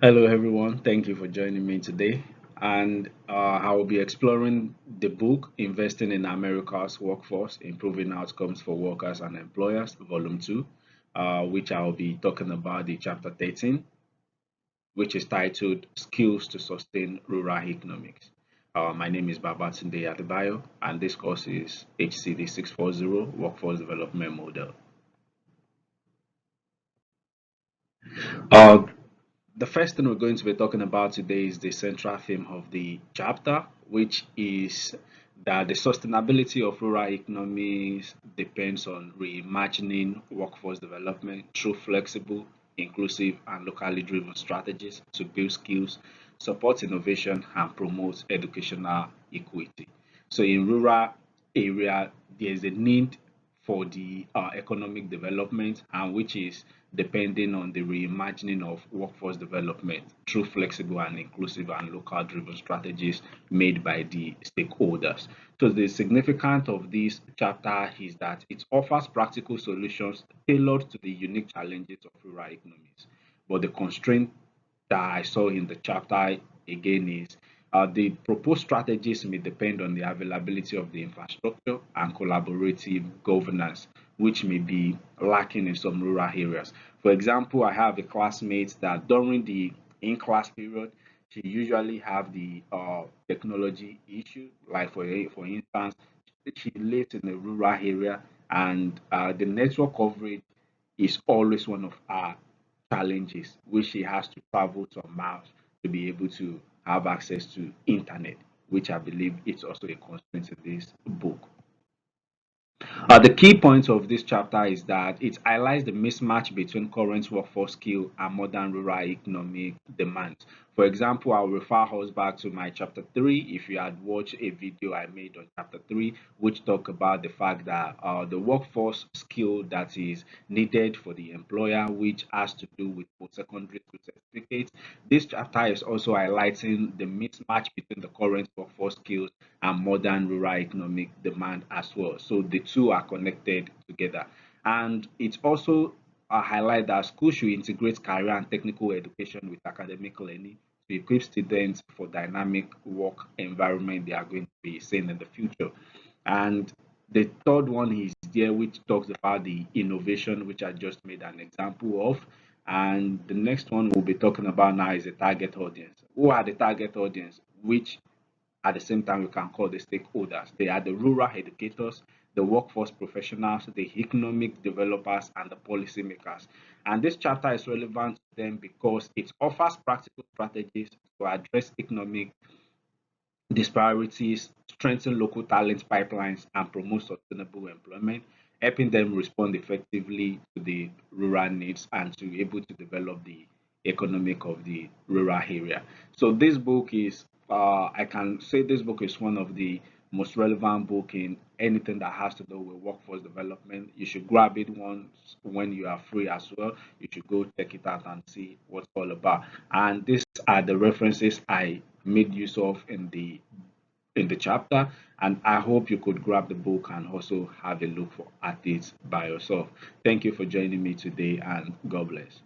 Hello, everyone. Thank you for joining me today. And I will be exploring the book Investing in America's Workforce Improving Outcomes for Workers and Employers, Volume 2, which I will be talking about the chapter 13, which is titled Skills to Sustain Rural Economics. My name is Babatunde Presentation, and this course is HCD 640 Workforce Development Model. Uh, The first thing we're going to be talking about today is the central theme of the chapter, which is that the sustainability of rural economies depends on reimagining workforce development through flexible, inclusive, and locally driven strategies to build skills, support innovation, and promote educational equity. So, in rural area, there's a need for the economic development, and which is depending on the reimagining of workforce development through flexible and inclusive and local driven strategies made by the stakeholders. So the significance of this chapter is that it offers practical solutions tailored to the unique challenges of rural economies. But the constraint that I saw in the chapter again is the proposed strategies may depend on the availability of the infrastructure and collaborative governance, which may be lacking in some rural areas. For example, I have a classmate that during the in-class period, she usually have the technology issue. Like for instance, she lives in a rural area, and the network coverage is always one of our challenges, which she has to travel to miles to be able to have access to internet, which I believe is also a constraint in this book. The key point of this chapter is that it highlights the mismatch between current workforce skill and modern rural economic demands. For example, I'll refer us back to my chapter 3 if you had watched a video I made on chapter 3, which talk about the fact that the workforce skill that is needed for the employer, which has to do with post-secondary school certificates. This chapter is also highlighting the mismatch between the current workforce skills and modern rural economic demand as well. So the two are connected together. And it also highlight that schools should integrate career and technical education with academic learning to equip students for dynamic work environment they are going to be seeing in the future. And the third one is there, which talks about the innovation, which I just made an example of. And the next one we'll be talking about now is the target audience. Who are the target audience? Which at the same time we can call the stakeholders. They are the rural educators, the workforce professionals, the economic developers, and the policymakers. And this chapter is relevant to them because it offers practical strategies to address economic disparities, strengthen local talent pipelines, and promote sustainable employment, helping them respond effectively to the rural needs and to be able to develop the economic of the rural area. So this book is, I can say this book is one of the most relevant book in anything that has to do with workforce development. You should grab it once when you are free as well. You should go check it out and see what's all about. And these are the references I made use of in the chapter, and I hope you could grab the book and also have a look at it by yourself. Thank you for joining me today, and God bless.